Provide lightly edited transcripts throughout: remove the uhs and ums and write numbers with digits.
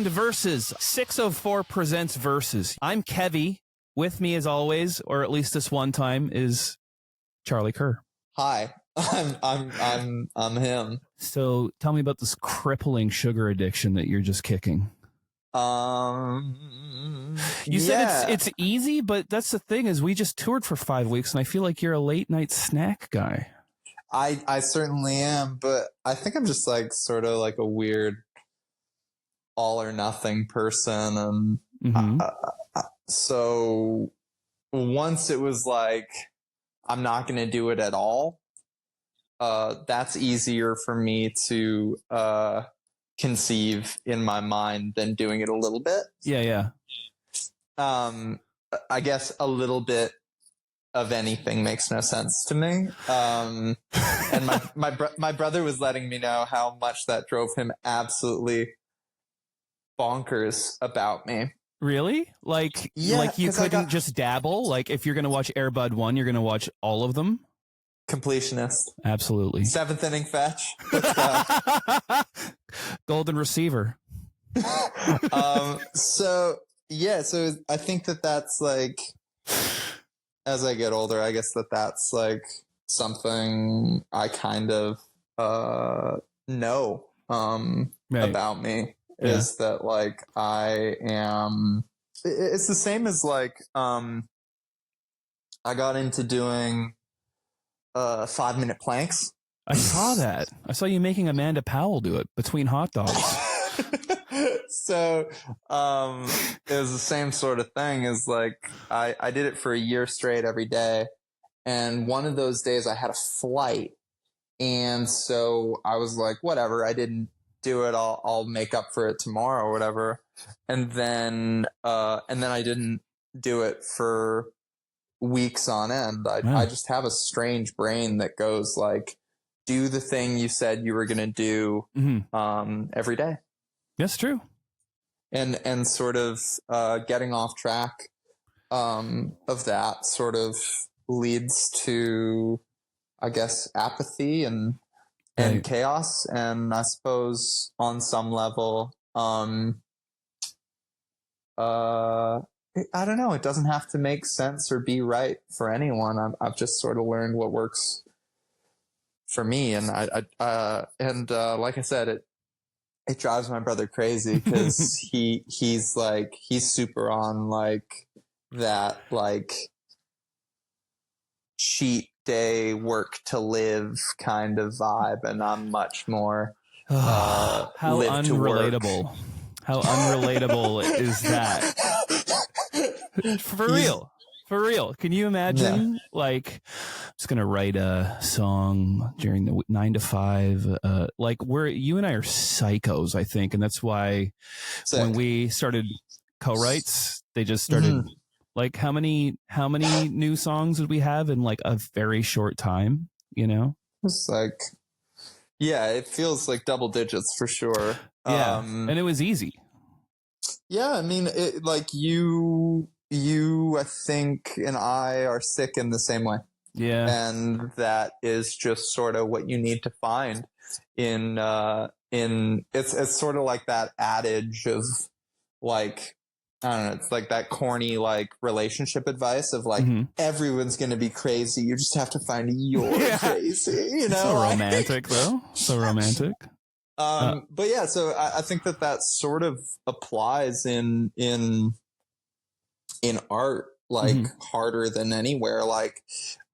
to Versus. 604 presents Versus. I'm Kevvy. With me, as always, or at least this one time, is Charlie Kerr. Hi, I'm him. So tell me about this crippling sugar addiction that you're just kicking. You said it's easy, but that's the thing is we just toured for 5 weeks, and I feel like you're a late night snack guy. I certainly am, but I think I'm just like sort of like a weird all or nothing person, and so once it was like I'm not going to do it at all, that's easier for me to conceive in my mind than doing it a little bit. Yeah. I guess a little bit of anything makes no sense to me. And my brother was letting me know how much that drove him absolutely bonkers about me. Really? Like you couldn't just dabble? Like if you're going to watch Air Bud 1, you're going to watch all of them? Completionist. Absolutely. Seventh inning fetch. Golden receiver. So I think that's like, as I get older, I guess that's like something I kind of know about me. Is that like I am, it's the same as like I got into doing 5-minute planks. I saw that. I saw you making Amanda Powell do it between hot dogs. So it was the same sort of thing as like I did it for a year straight every day, and one of those days I had a flight, and so I was like, whatever, I didn't do it, I'll make up for it tomorrow or whatever. And then I didn't do it for weeks on end. I just have a strange brain that goes like, do the thing you said you were going to do every day. That's true. And sort of getting off track of that sort of leads to, I guess, apathy and chaos. And I suppose on some level, I don't know. It doesn't have to make sense or be right for anyone. I've just sort of learned what works for me. And like I said, it drives my brother crazy because he's super on like that, like cheat day work to live kind of vibe, and I'm much more how unrelatable. How unrelatable is that? For real. Can you imagine? Yeah. Like, I'm just gonna write a song during the 9 to 5. Like you and I are psychos, I think, and that's why when we started co-writes, they just started. Like how many new songs would we have in like a very short time? You know, it's like, yeah, it feels like double digits for sure. Yeah, and it was easy. Yeah, I mean, like you, I think, and I are sick in the same way. Yeah, and that is just sort of what you need to find in it's sort of like that adage of like, I don't know, it's like that corny like relationship advice of like everyone's going to be crazy. You just have to find your crazy, you know? So romantic though. So romantic. But yeah, so I think that sort of applies in art, like harder than anywhere. Like,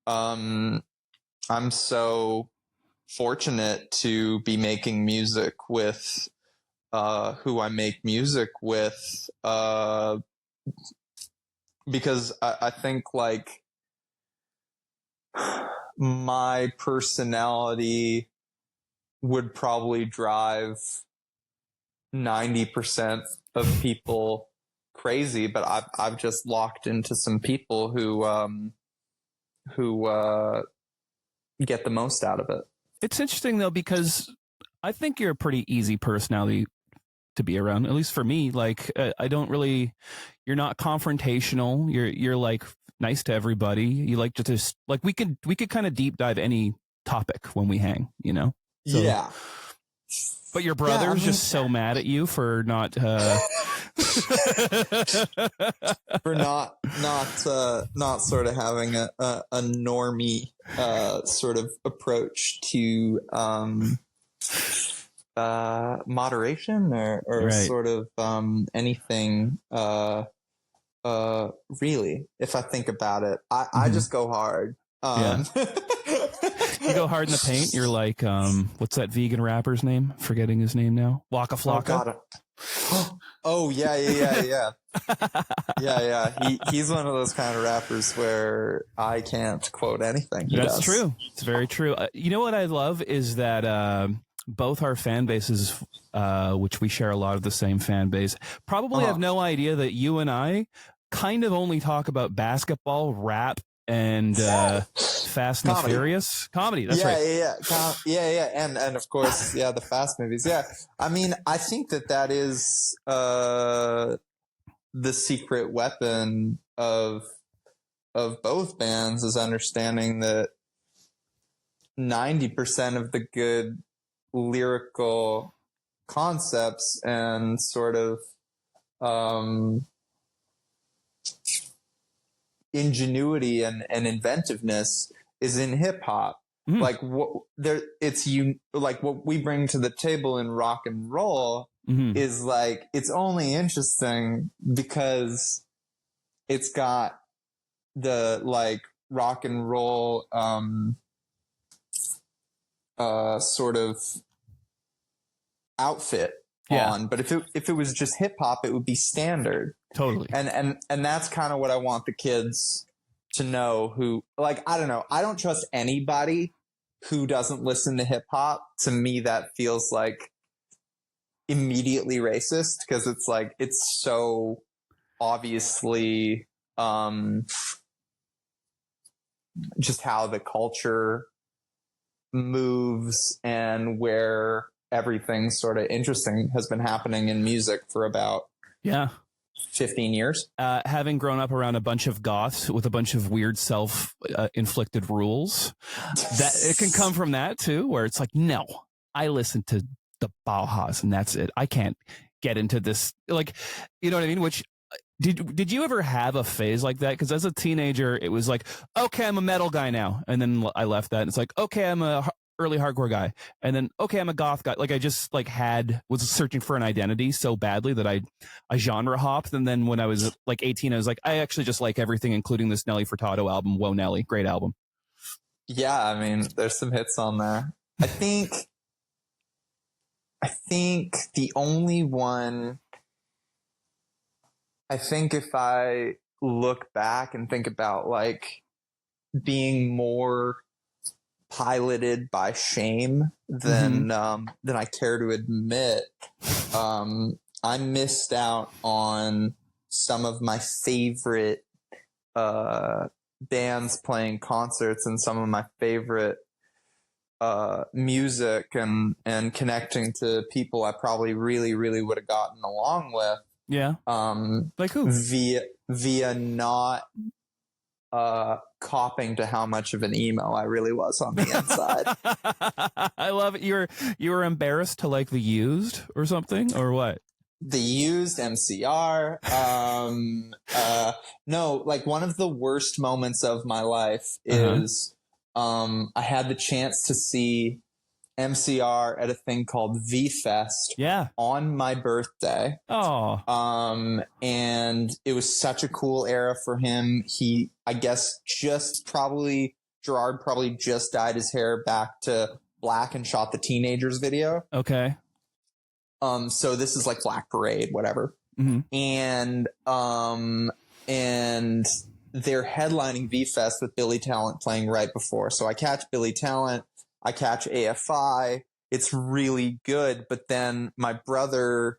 I'm so fortunate to be making music with who I make music with, because I think like my personality would probably drive 90% of people crazy, but I've just locked into some people who get the most out of it. It's interesting though, because I think you're a pretty easy personality to be around, at least for me. Like, I don't really, you're not confrontational. You're like nice to everybody. You like to just like, we could kind of deep dive any topic when we hang, you know? So, yeah. But your brother's just so mad at you for not for not sort of having a normie sort of approach to moderation or right. sort of anything really, if I think about it. I just go hard. Yeah. You go hard in the paint. You're like, what's that vegan rapper's name? Forgetting his name now. Waka Flocka. Oh yeah. Yeah. He's one of those kind of rappers where I can't quote anything. That's true. It's very true. You know what I love is that both our fan bases, which we share a lot of the same fan base, probably have no idea that you and I kind of only talk about basketball, rap, and Fast and Furious comedy. That's right. Yeah. And of course, the Fast movies. Yeah. I mean, I think that is the secret weapon of both bands, is understanding that 90% of the good lyrical concepts and sort of ingenuity and inventiveness is in hip hop. Like what we bring to the table in rock and roll is like, it's only interesting because it's got the like rock and roll sort of outfit on. But if it was just hip hop, it would be standard. Totally. And that's kind of what I want the kids to know, who, like, I don't know. I don't trust anybody who doesn't listen to hip hop. To me, that feels like immediately racist, because it's like, it's so obviously just how the culture moves and where everything sort of interesting has been happening in music for about 15 years. Having grown up around a bunch of goths with a bunch of weird self-inflicted rules, that it can come from that too, where it's like, no, I listen to the Bauhaus and that's it. I can't get into this, like, you know what I mean? Which did you ever have a phase like that? Because as a teenager, it was like, okay, I'm a metal guy now, and then I left that, and it's like, okay, I'm a early hardcore guy, and then okay, I'm a goth guy. Like, I just was searching for an identity so badly that I genre hopped, and then when I was like 18, I was like, I actually just like everything, including this Nelly Furtado album. Whoa, Nelly, great album. Yeah, I mean, there's some hits on there. I think the only one, I think if I look back and think about like being more piloted by shame than I care to admit, I missed out on some of my favorite bands playing concerts and some of my favorite music and connecting to people I probably really, really would have gotten along with. Yeah. Like who? Via not copping to how much of an emo I really was on the inside. I love it. You were embarrassed to like the Used or something, or what? The Used, MCR. No, like one of the worst moments of my life is I had the chance to see MCR at a thing called V-Fest on my birthday. And it was such a cool era for him. He, I guess, Gerard probably just dyed his hair back to black and shot the Teenagers video. Okay. So this is like Black Parade, whatever. And they're headlining V-Fest with Billy Talent playing right before. So I catch Billy Talent, I catch AFI. It's really good. But then my brother's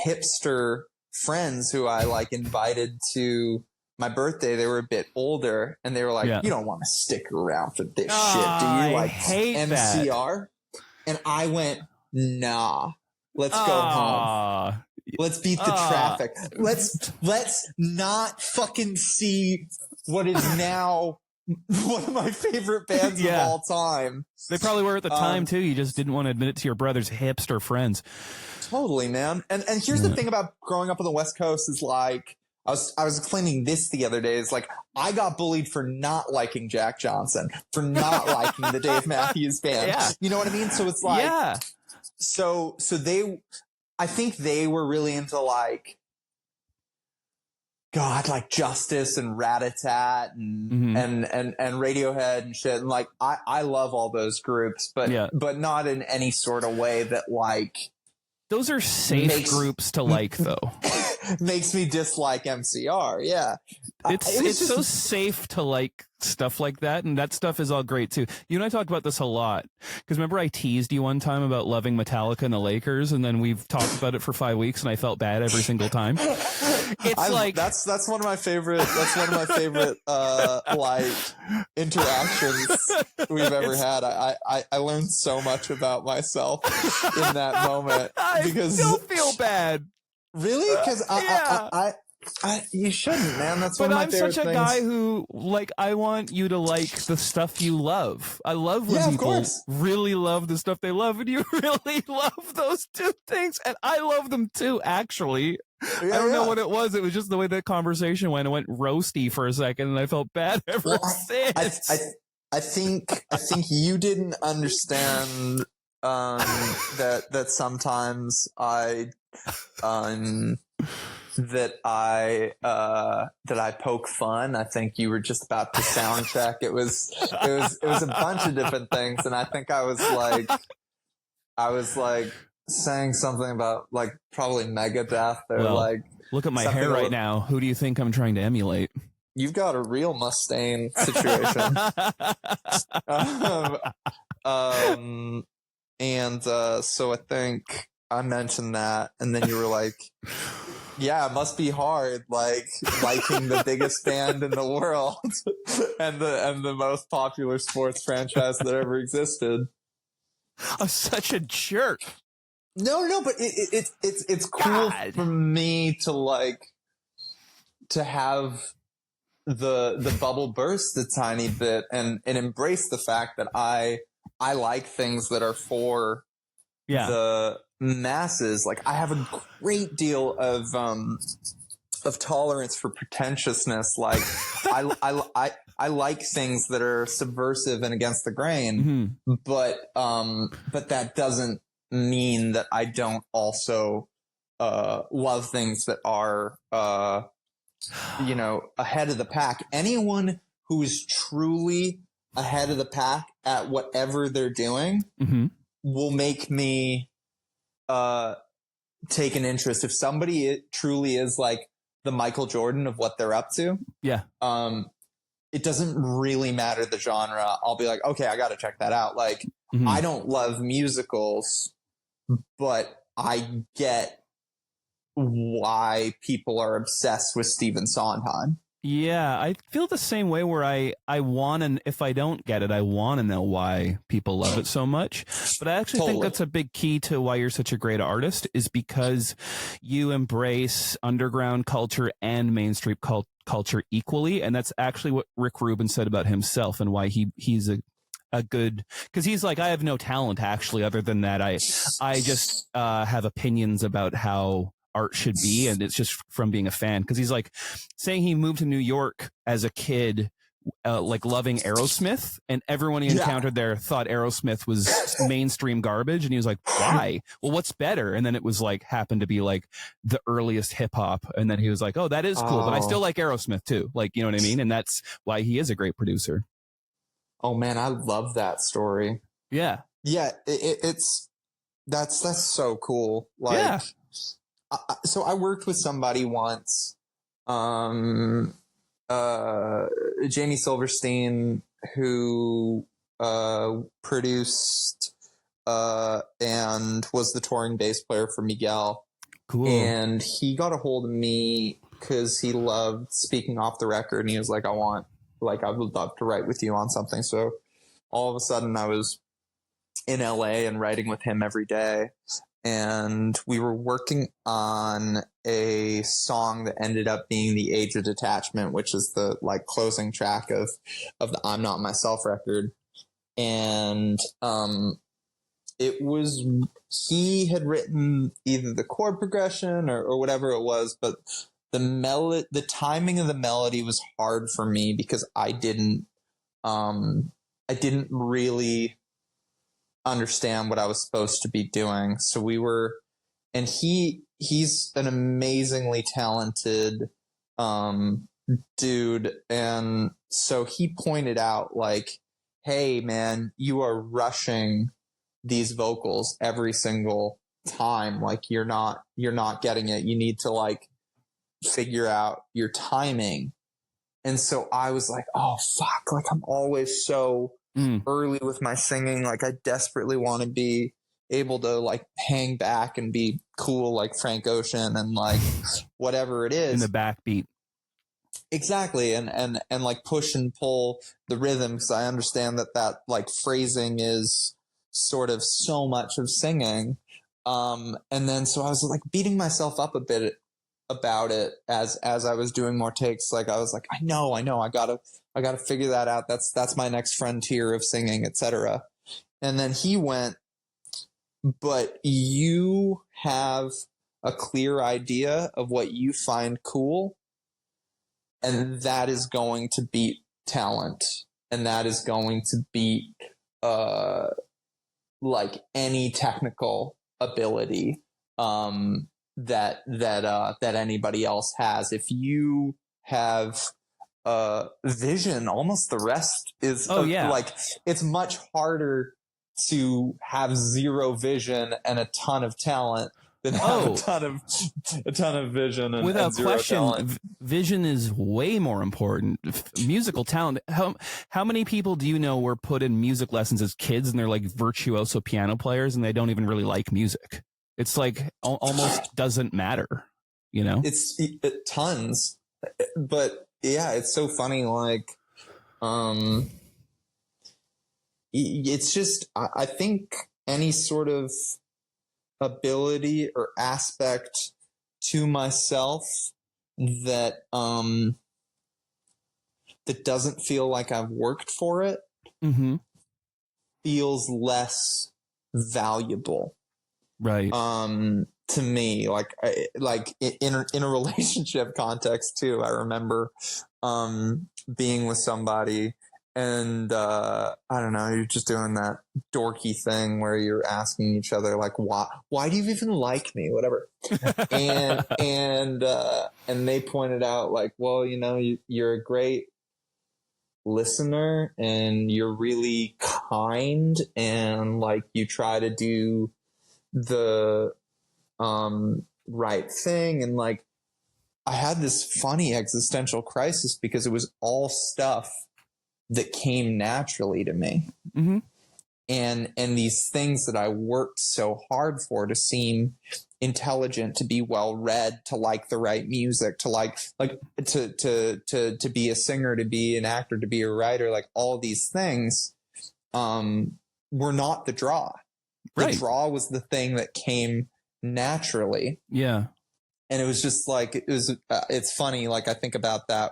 hipster friends who I like invited to my birthday, they were a bit older and they were like, you don't want to stick around for this shit, do you? Like, hate MCR? That. And I went, nah, let's go home. Let's beat the traffic. Let's not fucking see what is now one of my favorite bands of all time. They probably were at the time too. You just didn't want to admit it to your brother's hipster friends. Totally, man. And here's the thing about growing up on the West Coast is like, I was explaining this the other day. It's like, I got bullied for not liking Jack Johnson, for not liking the Dave Matthews Band. Yeah. You know what I mean? So it's like, so I think they were really into like, God, like Justice and Rat-a-Tat and Radiohead and shit. And like, I love all those groups, but not in any sort of way that like, those are safe groups to like, though. Makes me dislike MCR. Yeah. It's so safe to like stuff like that. And that stuff is all great, too. You and I talked about this a lot. Because remember I teased you one time about loving Metallica and the Lakers. And then we've talked about it for 5 weeks and I felt bad every single time. That's one of my favorite like interactions we've ever had. I learned so much about myself in that moment. Because I still feel bad. Really? Because you shouldn't, man. That's one of my favorite things. But I'm such a guy who, like, I want you to like the stuff you love. I love when people really love the stuff they love, and you really love those two things, and I love them too, actually. I don't know what it was. It was just the way that conversation went. It went roasty for a second, and I felt bad ever since. I think you didn't understand that sometimes that I poke fun. I think you were just about to sound check. It was a bunch of different things, and I think I was like saying something about like probably Megadeth or like. Look at my hair right now. Who do you think I'm trying to emulate? You've got a real Mustaine situation. So I think I mentioned that, and then you were like, yeah, it must be hard, like liking the biggest band in the world and the most popular sports franchise that ever existed. I'm such a jerk. No, but it's cool for me to like to have the bubble burst a tiny bit and embrace the fact that I like things that are for the masses. Like I have a great deal of tolerance for pretentiousness. Like I like things that are subversive and against the grain, but that doesn't mean that I don't also love things that are ahead of the pack. Anyone who is truly ahead of the pack at whatever they're doing will make me take an interest. If somebody truly is like the Michael Jordan of what they're up to, it doesn't really matter the genre. I'll be like, okay, I got to check that out. Like, I don't love musicals, but I get why people are obsessed with Stephen Sondheim. Yeah, I feel the same way where I want to, if I don't get it, I want to know why people love it so much. But I actually think that's a big key to why you're such a great artist, is because you embrace underground culture and mainstream culture equally. And that's actually what Rick Rubin said about himself and why he's a good, because he's like, I have no talent actually other than that. I just have opinions about how art should be, and it's just from being a fan. Because he's like saying he moved to New York as a kid, like loving Aerosmith, and everyone he encountered there thought Aerosmith was mainstream garbage, and he was like, why? Well, what's better? And then it was like happened to be like the earliest hip hop, and then he was like, oh, that is cool, but I still like Aerosmith too, like, you know what I mean? And that's why he is a great producer. Oh man, I love that story. Yeah it's that's so cool. Like so I worked with somebody once, Jamie Silverstein, who produced and was the touring bass player for Miguel. Cool. And he got a hold of me because he loved speaking off the record, and he was like, I would love to write with you on something. So all of a sudden I was in LA and writing with him every day. and we were working on a song that ended up being The Age of Detachment, which is the like closing track of the I'm Not Myself record. And it was, he had written either the chord progression or whatever it was, but the timing of the melody was hard for me because I didn't really understand what I was supposed to be doing. So we were, and he's an amazingly talented dude. And so he pointed out like, hey man, you are rushing these vocals every single time. Like you're not getting it. You need to like figure out your timing. And so I was like, oh fuck, like I'm always so early with my singing. Like I desperately want to be able to like hang back and be cool like Frank Ocean and like whatever it is. In the backbeat. Exactly. And like push and pull the rhythm, because I understand that like phrasing is sort of so much of singing. And then so I was like beating myself up a bit about it as I was doing more takes. Like I was like, I know, I gotta figure that out. That's my next frontier of singing, etc. And then he went, but you have a clear idea of what you find cool, and that is going to beat talent, and that is going to beat like any technical ability that anybody else has. If you have vision, almost the rest is like it's much harder to have zero vision and a ton of talent than have a ton of vision and without and zero question talent. Vision is way more important. Musical talent, how many people do you know were put in music lessons as kids and they're like virtuoso piano players and they don't even really like music? It's like almost doesn't matter, you know? It's tons, but yeah, it's so funny. Like, it's just, I think any sort of ability or aspect to myself that, that doesn't feel like I've worked for it feels less valuable. Right. To me, like in a relationship context too. I remember, being with somebody and, I don't know, you're just doing that dorky thing where you're asking each other like, why do you even like me? Whatever. and they pointed out like, well, you know, you're a great listener and you're really kind and like you try to do the right thing. And like I had this funny existential crisis because it was all stuff that came naturally to me. And these things that I worked so hard for, to seem intelligent, to be well read, to like the right music, to like to be a singer, to be an actor, to be a writer, like all these things were not the draw. The draw was the thing that came naturally. Yeah. And it was just like, it's funny. Like I think about that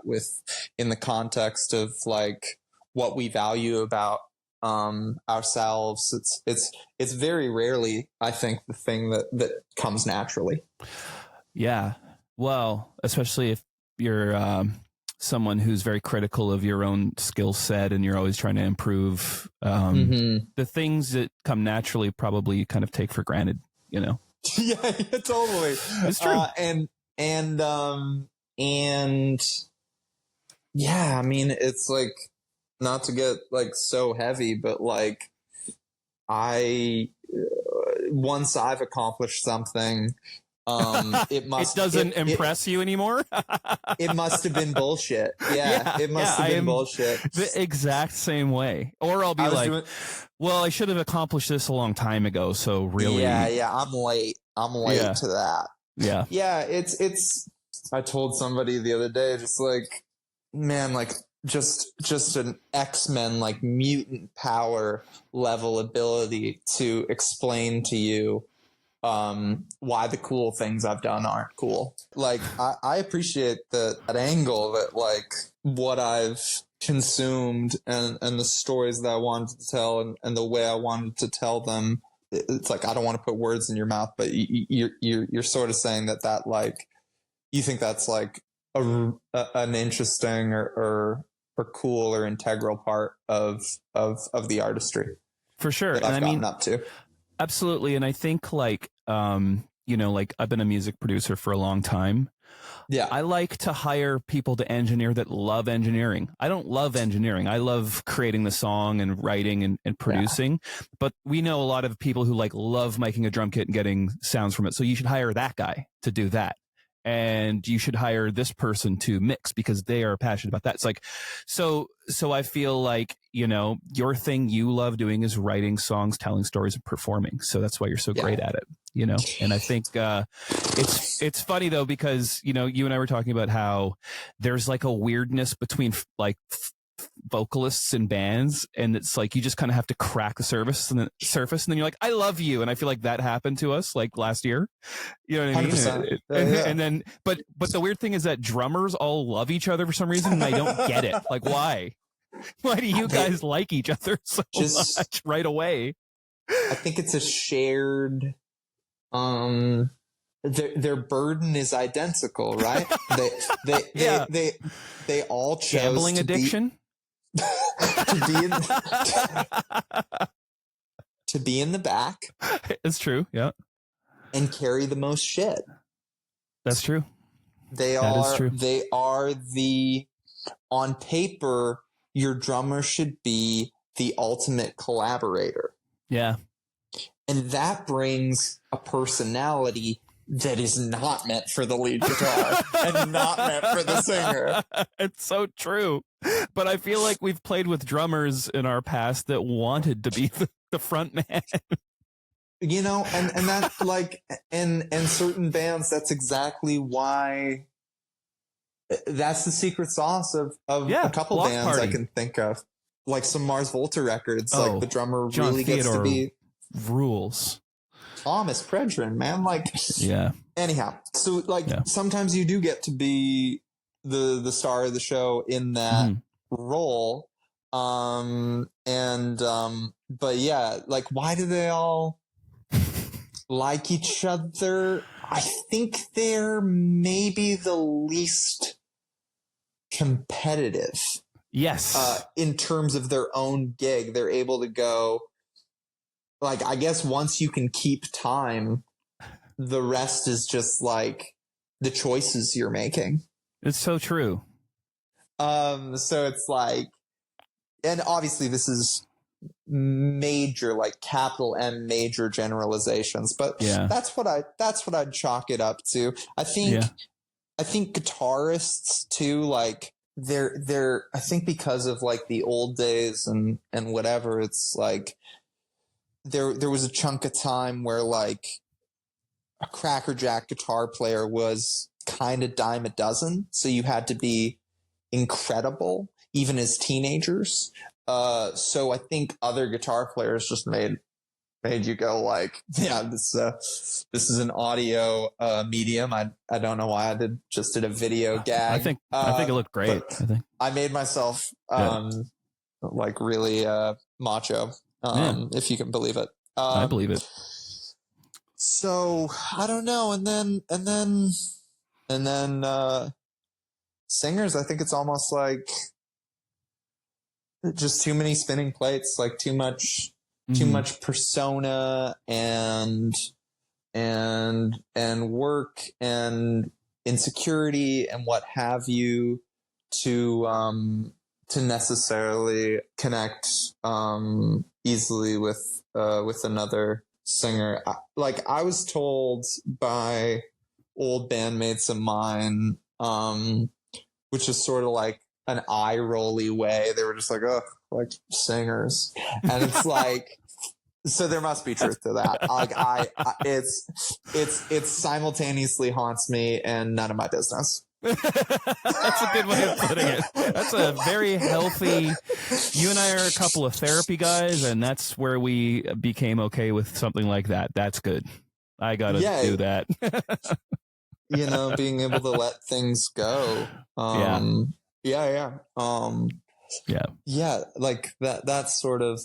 in the context of like what we value about ourselves. It's very rarely, I think, the thing that comes naturally. Yeah. Well, especially if you're someone who's very critical of your own skill set and you're always trying to improve, the things that come naturally probably you kind of take for granted, you know? Yeah, totally. It's true. And yeah, I mean, it's like, not to get like so heavy, but like once I've accomplished something, it doesn't impress you anymore. It must have been bullshit. Yeah, it must have been bullshit. The exact same way. Or I'll be like, well, I should have accomplished this a long time ago. So really, yeah, I'm late to that. Yeah. It's. I told somebody the other day, just like, man, like just an X-Men like mutant power level ability to explain to you why the cool things I've done aren't cool. Like, I appreciate that angle, that like what I've consumed and the stories that I wanted to tell and the way I wanted to tell them. It's like, I don't want to put words in your mouth, but you're sort of saying that like, you think that's like an interesting or cool or integral part of the artistry. For sure. That I've gotten up to. Absolutely. And I think like, like I've been a music producer for a long time. Yeah. I like to hire people to engineer that love engineering. I don't love engineering. I love creating the song and writing and producing, but we know a lot of people who like love making a drum kit and getting sounds from it. So you should hire that guy to do that. And you should hire this person to mix because they are passionate about that. It's like, so I feel like, your thing you love doing is writing songs, telling stories, and performing. So that's why you're so great at it, and I think, it's funny though, because, you and I were talking about how there's like a weirdness between like vocalists and bands, and it's like you just kind of have to crack the surface and then you're like, I love you. And I feel like that happened to us like last year, you know what I mean? And then but the weird thing is that drummers all love each other for some reason, and I don't get it. Like, why do you guys like each other so much right away? I think it's a shared their burden is identical, right? They all chose gambling addiction. To be in the back. It's true. Yeah. And carry the most shit. That's true. They are on paper, your drummer should be the ultimate collaborator. Yeah. And that brings a personality that is not meant for the lead guitar and not meant for the singer. It's so true. But I feel like we've played with drummers in our past that wanted to be the front man. And that like, and certain bands, that's exactly why, that's the secret sauce of a couple bands Party. I can think of. Like some Mars Volta records, like the drummer John really Theodore gets to be rules. Thomas Predrin, man. Like, yeah. Anyhow, so like sometimes you do get to be the star of the show in that role. But yeah, like, why do they all like each other? I think they're maybe the least competitive. Yes. In terms of their own gig, they're able to go, like, I guess once you can keep time, the rest is just like the choices you're making. It's so true. So it's like, and obviously this is major, like capital M major generalizations, but that's what I'd chalk it up to. I think guitarists too, like they're I think because of like the old days and whatever, it's like there was a chunk of time where like a crackerjack guitar player was kind of dime a dozen. So you had to be incredible even as teenagers. So I think other guitar players just made you go like, yeah, this is an audio medium. I don't know why I did a video gag. I think it looked great. I think I made myself like really macho, if you can believe it. I believe it. So I don't know, and then singers. I think it's almost like just too many spinning plates, like too much persona and work and insecurity and what have you to necessarily connect easily with another singer. I was told by old bandmates of mine, which is sort of like an eye rolly way. They were just like, oh, like singers. And it's like, so there must be truth to that. Like it's simultaneously haunts me and none of my business. That's a good way of putting it. That's a very healthy. You and I are a couple of therapy guys, and that's where we became okay with something like that. That's good. I gotta Yeah. do that. You know, being able to let things go. Yeah. Yeah. Yeah. Yeah. Like that's sort of,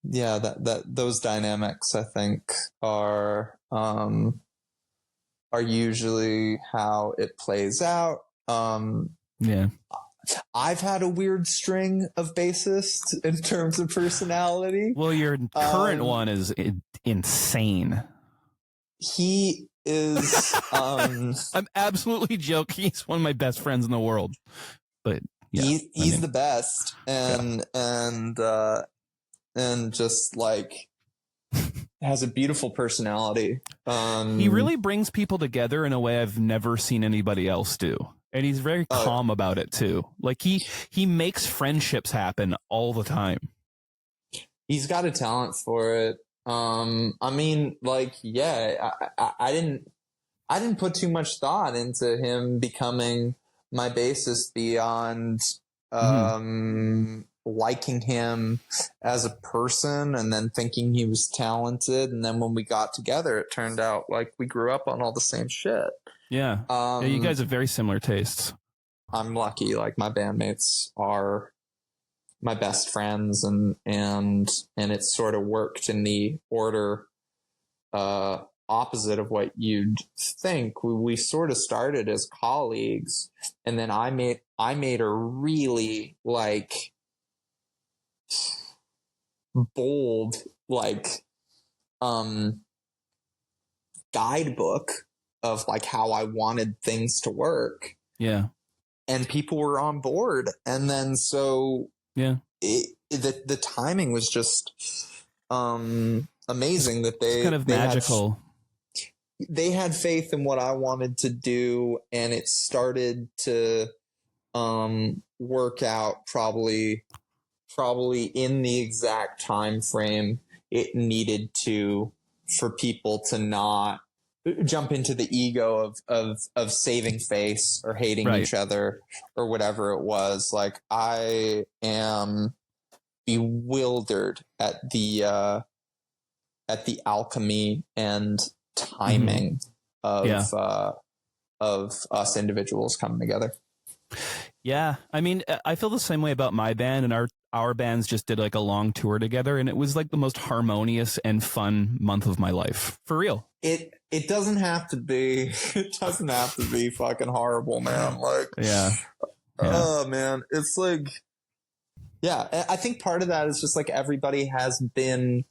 yeah, that those dynamics, I think, are usually how it plays out. Yeah. I've had a weird string of bassists in terms of personality. Well, your current one is insane. He is. I'm absolutely joking. He's one of my best friends in the world. But yeah, he's the best, and just like has a beautiful personality. He really brings people together in a way I've never seen anybody else do. And he's very calm about it too. Like he makes friendships happen all the time. He's got a talent for it. I mean, like, yeah, I didn't put too much thought into him becoming my bassist beyond liking him as a person and then thinking he was talented. And then when we got together, it turned out like we grew up on all the same shit. Yeah. Yeah, you guys have very similar tastes. I'm lucky. Like my bandmates are my best friends, and it sort of worked in the order opposite of what you'd think. We sort of started as colleagues, and then I made a really like bold like guidebook of like how I wanted things to work. Yeah. And people were on board, and then so yeah, the timing was just amazing that they kind of magical. They had faith in what I wanted to do, and it started to work out probably in the exact time frame it needed to, for people to not jump into the ego of saving face or hating each other or whatever it was. Like, I am bewildered at the alchemy and timing of us individuals coming together. Yeah. I mean, I feel the same way about my band, and our bands just did like a long tour together, and it was like the most harmonious and fun month of my life. For real. It doesn't have to be. It doesn't have to be fucking horrible, man. Like, oh man, it's like, yeah. I think part of that is just like everybody has been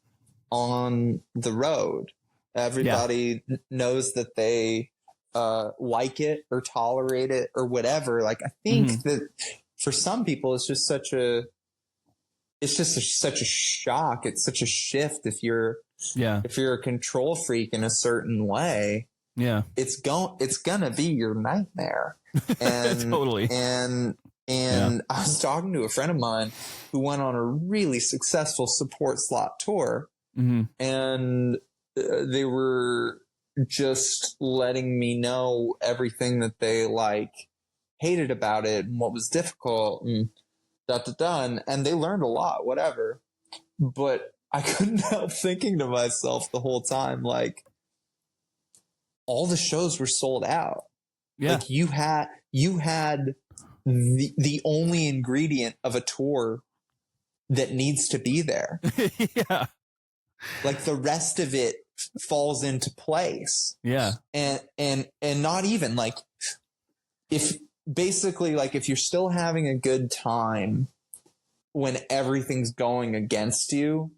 on the road. Everybody knows that they like it or tolerate it or whatever. Like, I think that for some people, it's just such a shock. It's such a shift if you're a control freak in a certain way. Yeah, it's gonna be your nightmare. And totally. And I was talking to a friend of mine who went on a really successful support slot tour, and they were just letting me know everything that they like hated about it and what was difficult and and they learned a lot, whatever. But I couldn't help thinking to myself the whole time, like, all the shows were sold out. Yeah. Like, you had the only ingredient of a tour that needs to be there. Yeah. Like, the rest of it falls into place. Yeah. And not even like, if basically, like, if you're still having a good time when everything's going against you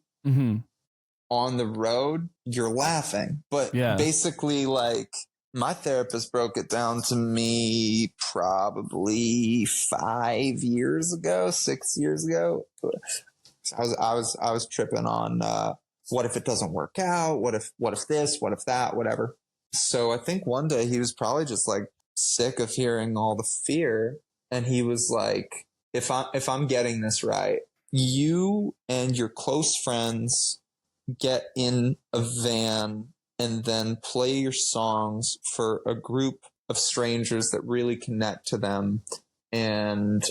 on the road, you're laughing. But basically, like, my therapist broke it down to me probably 6 years ago. I was tripping on what if it doesn't work out? What if this? What if that? Whatever. So I think one day he was probably just like sick of hearing all the fear, and he was like, if I'm getting this right, you and your close friends get in a van and then play your songs for a group of strangers that really connect to them, and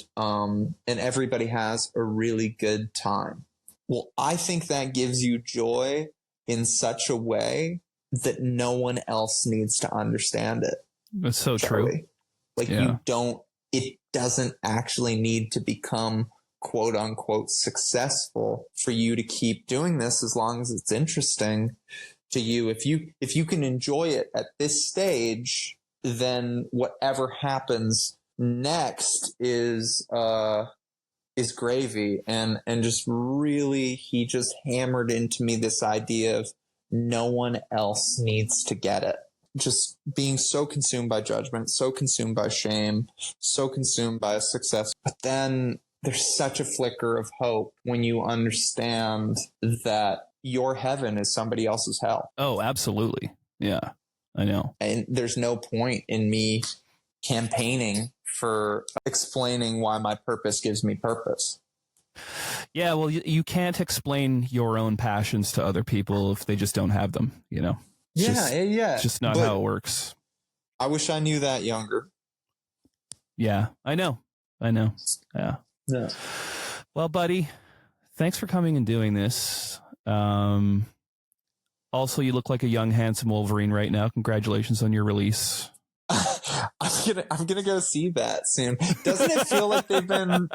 everybody has a really good time. Well, I think that gives you joy in such a way that no one else needs to understand it. That's so true. Like it doesn't actually need to become quote unquote successful for you to keep doing this, as long as it's interesting to you. If you can enjoy it at this stage, then whatever happens next is gravy. And just really, he just hammered into me this idea of no one else needs to get it. Just being so consumed by judgment, so consumed by shame, so consumed by success. But then there's such a flicker of hope when you understand that your heaven is somebody else's hell. Oh, absolutely. Yeah, I know. And there's no point in me campaigning for explaining why my purpose gives me purpose. Yeah, well, you can't explain your own passions to other people if they just don't have them, you know? It's just not how it works. I wish I knew that younger. Yeah, I know. Yeah. Well, buddy, thanks for coming and doing this. Also, you look like a young, handsome Wolverine right now. Congratulations on your release. I'm gonna go see that soon. Doesn't it feel like they've been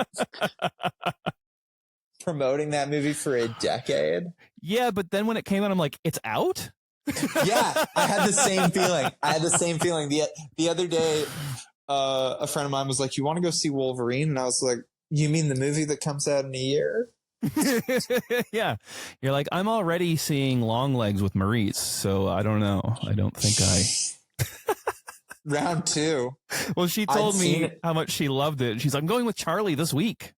promoting that movie for a decade? Yeah, but then when it came out, I'm like, it's out? Yeah, I had the same feeling. The other day, a friend of mine was like, "You want to go see Wolverine?" And I was like, "You mean the movie that comes out in a year?" Yeah, you're like, I'm already seeing Longlegs with Maurice, so I don't know. I don't think I. Round 2. Well, she told me how much she loved it. She's like, I'm going with Charlie this week.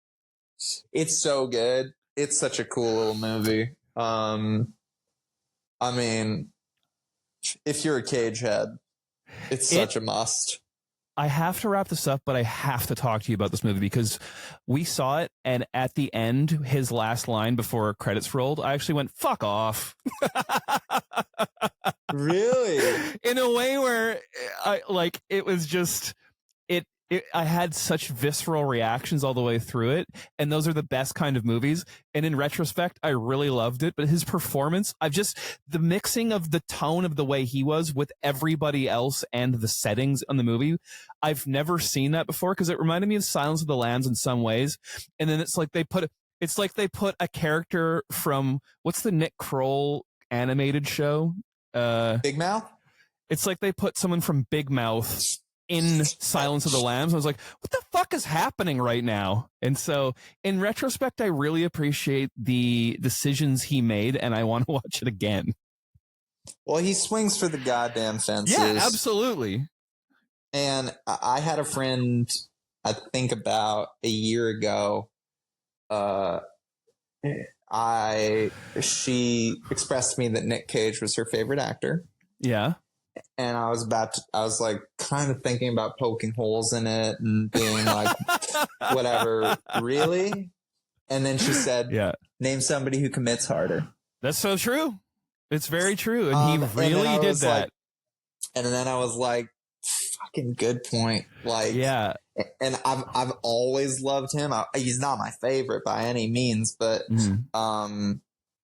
It's so good. It's such a cool little movie. I mean, if you're a Cage head, it's such a must. I have to wrap this up, but I have to talk to you about this movie because we saw it, and at the end, his last line before credits rolled, I actually went, fuck off. Really? In a way where it was just, I had such visceral reactions all the way through it, and those are the best kind of movies. And in retrospect, I really loved it. But his performance, the mixing of the tone of the way he was with everybody else and the settings on the movie, I've never seen that before because it reminded me of Silence of the Lambs in some ways. And then it's like they put a character from, what's the Nick Kroll animated show? Big Mouth? It's like they put someone from Big Mouth in Silence of the Lambs. I was like, what the fuck is happening right now? And so in retrospect, I really appreciate the decisions he made, and I want to watch it again. Well, he swings for the goddamn fences. Yeah, absolutely. And I had a friend, I think about a year ago, she expressed to me that Nick Cage was her favorite actor. Yeah. And I was like kind of thinking about poking holes in it and being like, whatever, really? And then she said, yeah, name somebody who commits harder. That's so true. It's very true. And he really did that. Like, and then I was like, fucking good point. Like, yeah. And I've always loved him. He's not my favorite by any means, but,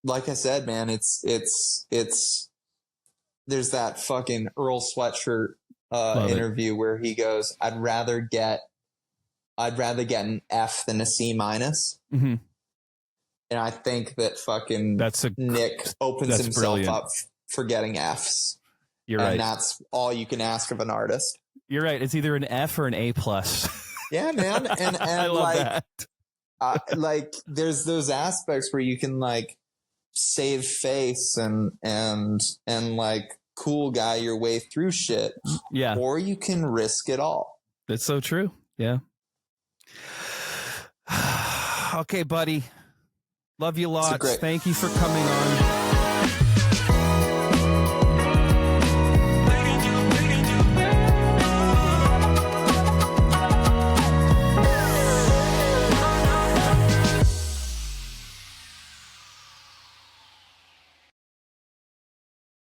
like I said, man, it's, there's that fucking Earl Sweatshirt interview where he goes, I'd rather get an F than a C-. Mm-hmm. And I think that fucking Nick opens himself brilliant. Up for getting Fs. You're right. And that's all you can ask of an artist. You're right. It's either an F or an A+. Yeah, man. And I love that. Like there's those aspects where you can like save face and like cool guy your way through shit. Yeah. Or you can risk it all. That's so true. Yeah. Okay, buddy. Love you lots. Thank you for coming on.